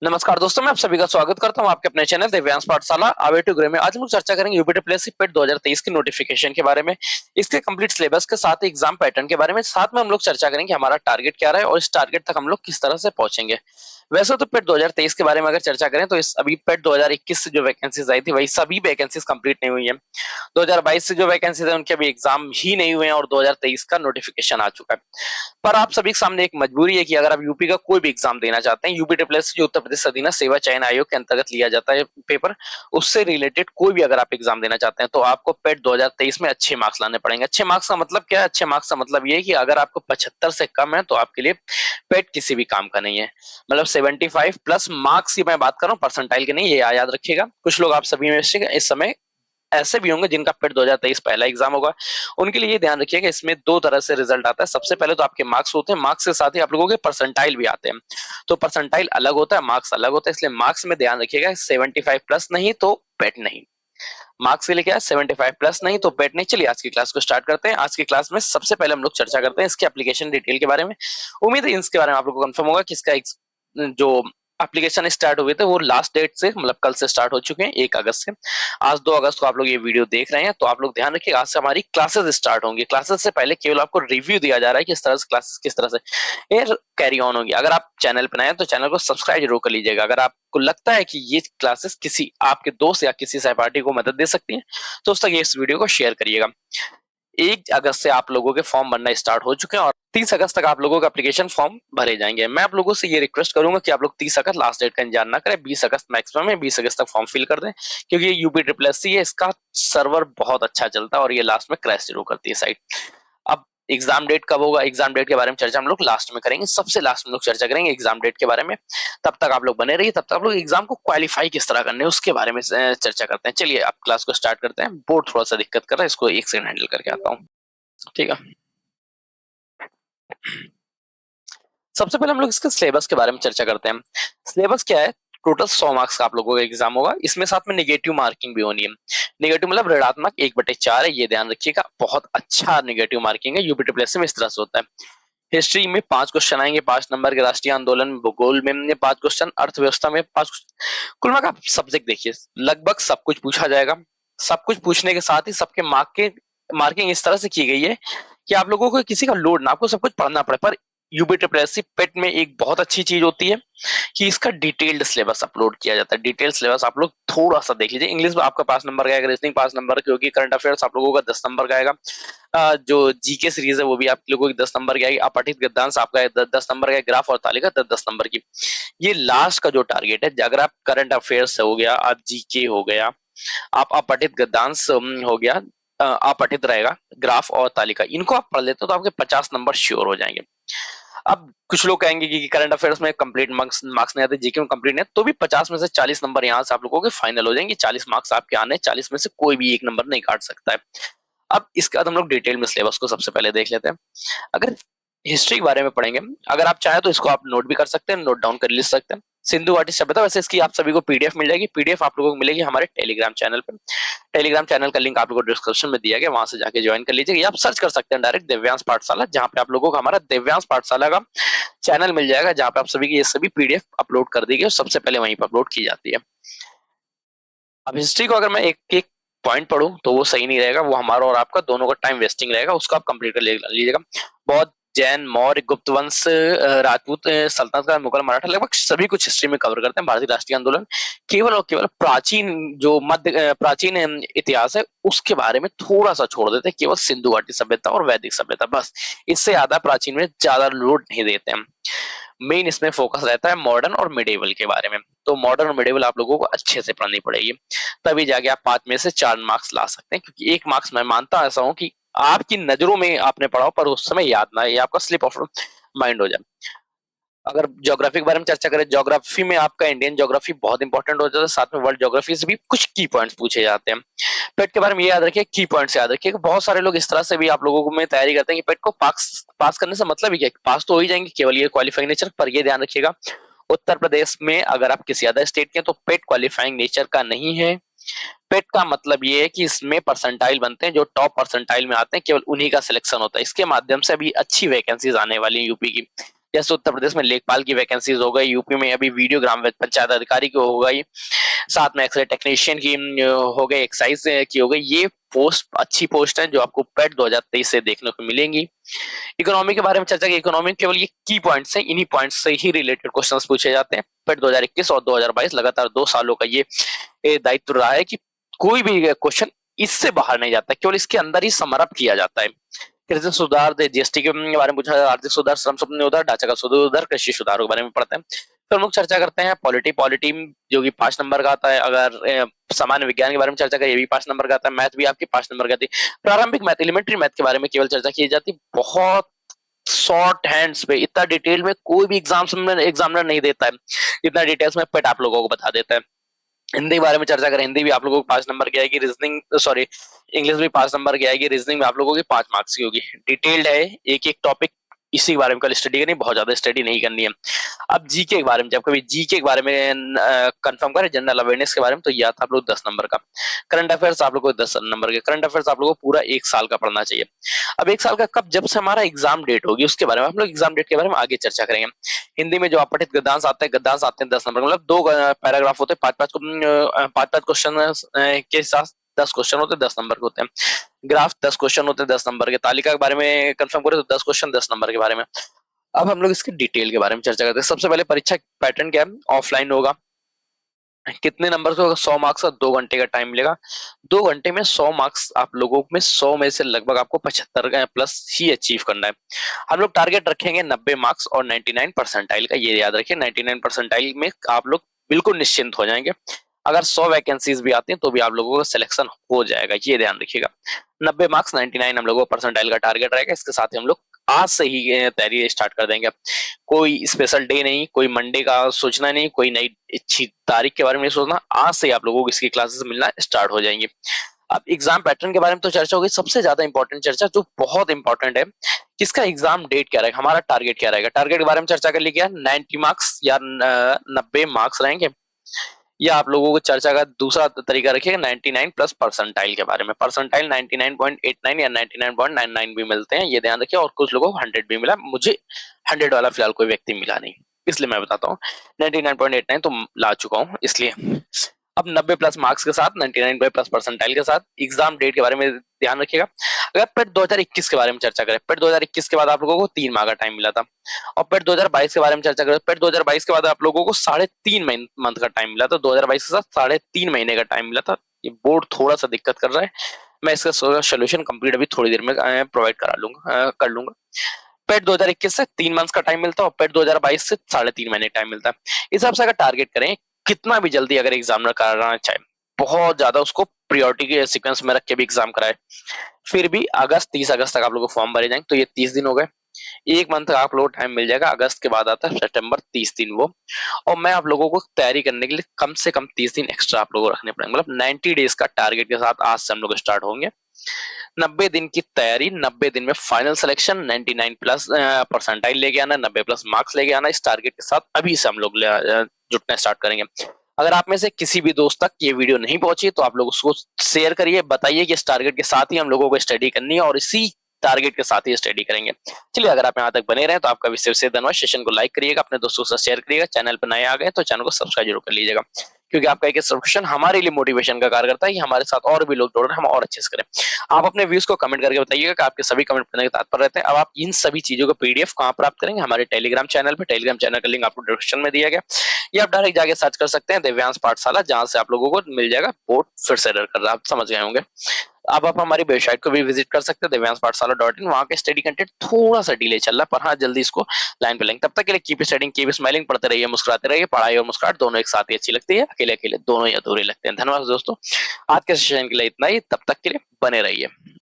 नमस्कार दोस्तों, मैं आप सभी का स्वागत करता हूं आपके अपने चैनल दिव्यांश पाठशाला आवे टू ग्रे में। आज हम लोग चर्चा करेंगे यूपी टीएसपीएससी पेट 2023 की नोटिफिकेशन के बारे में, इसके कंप्लीट सिलेबस के साथ एग्जाम पैटर्न के बारे में। साथ में हम लोग चर्चा करेंगे हमारा टारगेट क्या रहा है और इस टारगेट तक हम लोग किस तरह से पहुंचेंगे। वैसे तो पेट 2023 के बारे में अगर चर्चा करें तो इस अभी पेट 2021 से जो वैकेंसीज आई थी वही सभी वैकेंसीज कंप्लीट नहीं हुई है। 2022 से जो वैकेंसीज है उनके अभी एग्जाम ही नहीं हुए हैं और 2023 का नोटिफिकेशन आ चुका है। पर आप सभी के सामने एक मजबूरी है कि अगर आप यूपी का कोई भी एग्जाम देना चाहते हैं, यूपी टीएसपीएससी जो उत्तर प्रदेश अधीन सेवा चयन आयोग के अंतर्गत लिया जाता है पेपर, उससे रिलेटेड कोई भी अगर आप एग्जाम देना चाहते हैं तो आपको पेट 2023 में अच्छे मार्क्स लाने पड़ेंगे। अच्छे मार्क्स का मतलब क्या है? अच्छे मार्क्स का मतलब ये है कि अगर आपको 75 से कम है तो आपके लिए पेट किसी भी काम का नहीं है। मतलब 75 प्लस मार्क्स की मैं बात कर रहा हूँ, परसेंटाइल के नहीं, ये याद रखिएगा। कुछ लोग आप सभी में से इस समय ऐसे भी होंगे जिनका पेट 2023 पहला एग्जाम होगा, उनके लिए ये ध्यान रखिएगा इसमें दो तरह से रिजल्ट आता है। सबसे पहले तो आपके मार्क्स होते हैं, मार्क्स के साथ ही आप लोगों के परसेंटाइल भी आते हैं। तो परसेंटाइल अलग होता है, मार्क्स अलग होता है, इसलिए मार्क्स में ध्यान रखिएगा 75 प्लस नहीं तो पेट नहीं। मार्क्स के लिए क्या है? 75 प्लस नहीं तो पेट नहीं। चलिए आज की क्लास को स्टार्ट करते हैं। आज की क्लास में सबसे पहले हम लोग चर्चा करते हैं इसके एप्लीकेशन डिटेल के बारे में। उम्मीद है इसके बारे में आप लोगों को कंफर्म होगा कि इसका जो एप्लीकेशन स्टार्ट हुए थे वो लास्ट डेट से मतलब कल से स्टार्ट हो चुके हैं, 1 अगस्त से। आज 2 अगस्त को आप लोग ये वीडियो देख रहे हैं तो आप लोग ध्यान रखिए आज से हमारी क्लासेस स्टार्ट होंगी। क्लासेस से पहले केवल आपको रिव्यू दिया जा रहा है कि इस तरह से क्लासेस किस तरह से ये कैरी ऑन होगी। अगर आप चैनल पर नए हैं तो चैनल को सब्सक्राइब जरूर कर लीजिएगा। अगर आपको लगता है कि ये क्लासेस किसी आपके दोस्त या किसी सहपाठी को मदद दे सकती है तो उस तक ये इस वीडियो को शेयर करिएगा। 1 अगस्त से आप लोगों के फॉर्म बनना स्टार्ट हो चुके हैं और 30 अगस्त तक आप लोगों का एप्लीकेशन फॉर्म भरे जाएंगे। मैं आप लोगों से ये रिक्वेस्ट करूंगा कि आप लोग 30 अगस्त लास्ट डेट का इंतजार ना करें, 20 अगस्त मैक्सिमम है, 20 अगस्त तक फॉर्म फिल कर दें, क्योंकि ये यूपी ट्रिपल है, इसका सर्वर बहुत अच्छा चलता है और ये लास्ट में क्रैश जरूर करती है साइट। अब एग्जाम डेट कब होगा? एग्जाम डेट के बारे में चर्चा हम लोग लास्ट में करेंगे, सबसे लास्ट में लोग चर्चा करेंगे एग्जाम डेट के बारे में। तब तक आप लोग बने रहिए, तब तक आप लोग एग्जाम को क्वालिफाई किस तरह करने हैं उसके बारे में चर्चा करते हैं। चलिए आप क्लास को स्टार्ट करते हैं। बोर्ड थोड़ा सा दिक्कत कर रहा है, इसको एक सेकंड हैंडल करके आता हूँ। ठीक है, सबसे पहले हम लोग इसके सिलेबस के बारे में चर्चा करते हैं। सिलेबस क्या है? टोटल 100 मार्क्स का आप लोगों का एग्जाम होगा, इसमें साथ में नेगेटिव मार्किंग भी होनी है। नेगेटिव मतलब ऋणात्मक 1/4 है, ये ध्यान रखिएगा। बहुत अच्छा नेगेटिव मार्किंग है, यूपी ट्रिपल में इस तरह से होता है। हिस्ट्री में 5 क्वेश्चन आएंगे, 5 नंबर के। राष्ट्रीय आंदोलन भूगोल में 5 क्वेश्चन, अर्थव्यवस्था में 5। कुल मिलाकर आप सब्जेक्ट देखिए, लगभग सब कुछ पूछा जाएगा। सब कुछ पूछने के साथ ही सबके मार्किंग इस तरह से की गई है कि आप लोगों को किसी का लोड ना, आपको सब कुछ पढ़ना पड़े। पर यूपी ट्रिपल पेट में एक बहुत अच्छी चीज होती है कि इसका डिटेल्ड सिलेबस अपलोड किया जाता है। डिटेल्ड सिलेबस आप लोग थोड़ा सा देख लीजिए। इंग्लिश में आपका 5 नंबर का आएगा, रीजनिंग 5 नंबर की होगी, करंट अफेयर्स आप लोगों का 10 नंबर का आएगा। जो जीके सीरीज है वो भी आप लोगों की 10 नंबर की आएगी। अपठित गद्यांश आपका 10 10 नंबर का, ग्राफ और तालिका 10 10 नंबर की। ये लास्ट का जो टारगेट है, अगर आप करंट अफेयर्स हो गया, आप जीके हो गया, आप अपठित गद्यांश हो गया, अपठित रहेगा, ग्राफ और तालिका, इनको आप पढ़ लेते हो तो आपके 50 नंबर श्योर हो जाएंगे। अब कुछ लोग कहेंगे कि करंट अफेयर्स में कंप्लीट मार्क्स नहीं आते, जीके में कंप्लीट नहीं, तो भी 50 में से 40 नंबर यहाँ से आप लोगों के फाइनल हो जाएंगे। 40 मार्क्स आपके आने, 40 में से कोई भी एक नंबर नहीं काट सकता है। अब इसके बाद हम लोग डिटेल में सिलेबस को सबसे पहले देख लेते हैं। अगर हिस्ट्री के बारे में पढ़ेंगे, अगर आप चाहें तो इसको आप नोट भी कर सकते हैं, नोट डाउन कर ले सकते हैं। सिंधु घाटी सभ्यता, वैसे इसकी आप सभी को पीडीएफ मिल जाएगी। पीडीएफ आप लोगों को मिलेगी हमारे टेलीग्राम चैनल पे। टेलीग्राम चैनल का लिंक आप लोगों को डिस्क्रिप्शन में दिया गया, वहां से जाके ज्वाइन कर लीजिए। आप सर्च कर सकते हैं डायरेक्ट दिव्यांश पाठशाला, जहां पे आप लोगों को हमारा दिव्यांश पाठशाला का चैनल मिल जाएगा, जहां पे आप सभी की ये सभी पीडीएफ अपलोड कर दी गई और सबसे पहले वहीं पर अपलोड की जाती है। अब हिस्ट्री को अगर मैं एक एक पॉइंट पढ़ूं तो वो सही नहीं रहेगा, वो हमारा और आपका दोनों का टाइम वेस्टिंग रहेगा, उसको आप कंप्लीट कर लीजिएगा। बौद्ध, जैन, मौर्य, गुप्त वंश, राजपूत सल्तनत का, मुगल, मराठा, लगभग सभी कुछ हिस्ट्री में कवर करते हैं। भारतीय राष्ट्रीय आंदोलन, केवल और केवल प्राचीन जो प्राचीन इतिहास है उसके बारे में थोड़ा सा छोड़ देते हैं, केवल सिंधु घाटी सभ्यता और वैदिक सभ्यता, बस। इससे ज्यादा प्राचीन में ज्यादा लोड नहीं देते हैं। मेन इसमें फोकस रहता है मॉडर्न और मिडेवल के बारे में। तो मॉडर्न और मिडेवल आप लोगों को अच्छे से पढ़नी पड़ेगी, तभी जाके आप 5 में से 4 मार्क्स ला सकते हैं। क्योंकि 1 मार्क्स मैं मानता ऐसा हूं कि आपकी नजरों में आपने पढ़ा हो पर उस समय याद ना, ये आपका स्लिप ऑफ माइंड हो जाए। अगर ज्योग्राफी के बारे में चर्चा करें, ज्योग्राफी में आपका इंडियन ज्योग्राफी बहुत इंपॉर्टेंट हो जाता है, साथ में वर्ल्ड ज्योग्राफी से भी कुछ की पॉइंट्स पूछे जाते हैं। पेट के बारे में ये याद रखिए, की पॉइंट्स याद रखिए। बहुत सारे लोग इस तरह से भी आप लोगों को में तैयारी करते हैं कि पेट को पास पास करने से मतलब ही क्या, पास तो हो ही जाएंगे, केवल ये क्वालिफाइंग नेचर। पर ये ध्यान रखिएगा, उत्तर प्रदेश में अगर आप किसी अदर स्टेट के हैं तो पेट क्वालिफाइंग नेचर का नहीं है। पेट का मतलब ये है कि इसमें परसेंटाइल बनते हैं, जो टॉप परसेंटाइल में आते हैं केवल उन्हीं का सिलेक्शन होता है। इसके माध्यम से अभी अच्छी वैकेंसीज आने वाली है यूपी की। जैसे उत्तर प्रदेश में लेखपाल की वैकेंसीज हो गई, यूपी में अभी वीडियो ग्राम पंचायत अधिकारी की हो गई, साथ में एक्सरे टेक्नीशियन की हो गई, एक्साइज की हो गई। ये पोस्ट अच्छी पोस्ट है जो आपको पेट 2023 से देखने को मिलेंगी। इकोनॉमी के बारे में चर्चा की। इकोनॉमी केवल ये की पॉइंट्स हैं, इन्हीं पॉइंट्स से ही रिलेटेड क्वेश्चंस पूछे जाते हैं। पेट 2021 और 2022 लगातार 2 सालों का ये दायित्व रहा है कि कोई भी क्वेश्चन इससे बाहर नहीं जाता, केवल इसके अंदर ही समरअप किया जाता है। कृषि सुधार, जीएसटी के बारे में पूछा, आर्थिक सुधार, श्रम संबंधी ढांचागत सुधार, कृषि सुधारों के बारे में पढ़ते हैं। फिर हम लोग चर्चा करते हैं पॉलिटी। पॉलिटी जो कि 5 नंबर का आता है। अगर सामान्य विज्ञान के बारे में चर्चा करें, ये भी 5 नंबर का आता है। मैथ भी आपकी 5 नंबर का आती है। प्रारंभिक मैथ, एलिमेंट्री मैथ के बारे में केवल चर्चा की जाती है, बहुत शॉर्ट हैंड्स पे। इतना डिटेल में कोई भी एग्जामिनर नहीं देता है, इतना डिटेल्स में पेट आप लोगों को बता देता है। हिंदी के बारे में चर्चा करें, हिंदी भी आप लोगों को 5 नंबर की आएगी। रीजनिंग, सॉरी, इंग्लिश भी 5 नंबर की आएगी। रीजनिंग में आप लोगों की 5 मार्क्स की होगी। डिटेल्ड है, एक एक टॉपिक इसी के बारे में कल स्टडी करनी, बहुत ज्यादा स्टडी नहीं करनी है। अब जीके के बारे में, जब कभी जीके के बारे में कंफर्म करें, जनरल अवेयरनेस के बारे में, तो यह था आप लोग 10 नंबर का। करंट अफेयर्स आप लोग को 10 नंबर के। करंट अफेयर्स आप लोगों को पूरा 1 साल का पढ़ना चाहिए। अब 1 साल का कब, जब से हमारा एग्जाम डेट होगी उसके बारे में हम लोग एग्जाम डेट के बारे में आगे चर्चा करेंगे। हिंदी में जो आप पठित गद्यांश आते हैं, 10 नंबर, मतलब 2 पैराग्राफ होते हैं, 5-5 क्वेश्चन के साथ 10 क्वेश्चन होते हैं, 10 नंबर के होते हैं। ग्राफ 10 क्वेश्चन होते हैं, 10 नंबर के। तालिका के बारे में कंफर्म करें तो 10 क्वेश्चन 10 नंबर के बारे में। अब हम लोग इसके डिटेल के बारे में चर्चा करते हैं। सबसे पहले परीक्षा पैटर्न क्या है, ऑफलाइन होगा। कितने नंबर से होगा, 100 मार्क्स का, 2 घंटे का टाइम मिलेगा। 2 घंटे में 100 मार्क्स आप लोगों में 100 में से लगभग आपको 75 प्लस ही अचीव करना है। हम लोग टारगेट रखेंगे 90 मार्क्स और 99 परसेंटाइल का, ये याद रखिए। 99 परसेंटाइल में आप लोग बिल्कुल निश्चिंत हो जाएंगे। अगर 100 वैकेंसीज भी आती हैं तो भी आप लोगों का सिलेक्शन हो जाएगा, ये ध्यान रखिएगा। 90 मार्क्स, 99 हम लोगों को परसेंटाइल का टारगेट रहेगा। इसके साथ ही हम लोग आज से ही तैयारी स्टार्ट कर देंगे। कोई स्पेशल डे नहीं, कोई मंडे का सोचना नहीं, कोई नई अच्छी तारीख के बारे में नहीं सोचना। आज से आप लोगों को इसकी क्लासेस मिलना स्टार्ट हो जाएंगी। अब एग्जाम पैटर्न के बारे में तो चर्चा होगी। सबसे ज्यादा इंपॉर्टेंट चर्चा, जो बहुत इंपॉर्टेंट है, किसका एग्जाम डेट क्या रहेगा, हमारा टारगेट क्या रहेगा। टारगेट के बारे में चर्चा कर ली क्या, 90 मार्क्स या 90 मार्क्स रहेंगे, या आप लोगों को चर्चा का दूसरा तरीका रखिएगा 99 प्लस परसेंटाइल के बारे में। परसेंटाइल 99.89 या 99.99 भी मिलते हैं, ये ध्यान रखिए। और कुछ लोगों को 100 भी मिला, मुझे 100 वाला फिलहाल कोई व्यक्ति मिला नहीं, इसलिए मैं बताता हूँ। 99.89 तो ला चुका हूँ, इसलिए। अब 90 प्लस मार्क्स के साथ, 99 प्लस परसेंटाइल के साथ एग्जाम डेट के बारे में ध्यान रखिएगा। अगर पेट 2021 के बारे में चर्चा करें, पेट 2021 के बाद आप लोगों को 3 माह का टाइम मिला था। और पेट 2022 के बारे में चर्चा करें, पेट 2022 के बाद आप लोगों को 3.5 मंथ का टाइम मिला था। 2022 के साथ 3.5 महीने का टाइम मिला था। ये बोर्ड थोड़ा सा दिक्कत कर रहा है, मैं इसका सोल्यूशन कंप्लीट अभी थोड़ी देर में प्रोवाइड कर लूंगा। पेट 2021 से 3 मंथ्स का टाइम मिलता है और पेट 2022 से 3.5 महीने टाइम मिलता है। इस हिसाब से अगर टारगेट करें, कितना भी जल्दी अगर एग्जामिनर कराना चाहे, बहुत ज्यादा उसको प्रायोरिटी के सीक्वेंस में रख के भी एग्जाम कराए, फिर भी 30 अगस्त तक आप लोग को फॉर्म भरे जाएंगे। तो ये 30 दिन हो गए, 1 मंथ का आप लोगों को टाइम मिल जाएगा। अगस्त के बाद आता है सितंबर, 30 दिन वो। और मैं आप लोगों को तैयारी करने के लिए कम से कम 30 दिन एक्स्ट्रा आप लोगों को रखने पड़ेंगे, मतलब 90 डेज का टारगेट के साथ आज से हम लोग स्टार्ट होंगे। 90 दिन की तैयारी, 90 दिन में फाइनल सिलेक्शन, 99 प्लस परसेंटाइल लेके आना, 90 प्लस मार्क्स लेके आना। इस टारगेट के साथ अभी से हम लोग जुटना स्टार्ट करेंगे। अगर आप में से किसी भी दोस्त तक ये वीडियो नहीं पहुंची तो आप लोग उसको शेयर करिए, बताइए कि इस टारगेट के साथ ही हम लोगों को स्टडी करनी है और इसी टारगेट के साथ ही स्टडी करेंगे। चलिए, अगर आप यहाँ तक बने रहे तो आपका विशेष धन्यवाद। सेशन को लाइक करिएगा, अपने दोस्तों के साथ शेयर करिएगा। चैनल पर नए आ गए तो चैनल को सब्सक्राइब जरूर कर लीजिएगा, क्योंकि आपका एक सब्सक्रिप्शन हमारे लिए मोटिवेशन का कार्य करता है कि हमारे साथ और भी लोग जुड़ रहे हैं, हम और अच्छे से करें। आप अपने व्यूज को कमेंट करके बताइएगा कि आपके सभी कमेंट करने के तात्पर्य रहते हैं। अब आप इन सभी चीजों का पीडीएफ कहाँ प्राप्त करेंगे, हमारे टेलीग्राम चैनल पे। टेलीग्राम चैनल का लिंक आपको डिस्क्रिप्शन में दिया गया, या आप डायरेक्ट जाके सर्च कर सकते हैं दिव्यांश पाठशाला, जहां से आप लोगों को मिल जाएगा। बोर्ड फिर से एरर कर रहा है, आप समझ गए होंगे। अब आप हमारी वेबसाइट को भी विजिट कर सकते हैं, दिव्यांशपाठशाला.in। वहां के स्टडी कंटेंट थोड़ा सा डिले चल रहा है, पर हाँ, जल्दी इसको लाइन पे लेंगे। तब तक के लिए कीप स्टडिंग, कीप स्माइलिंग, पढ़ते रहिए, मुस्कुराते रहिए। पढ़ाई और मुस्कुराहट दोनों एक साथ ही अच्छी लगती है, अकेले अकेले दोनों ही अधूरे लगते हैं। धन्यवाद दोस्तों, आज के सेशन के लिए इतना ही। तब तक के लिए बने रहिए।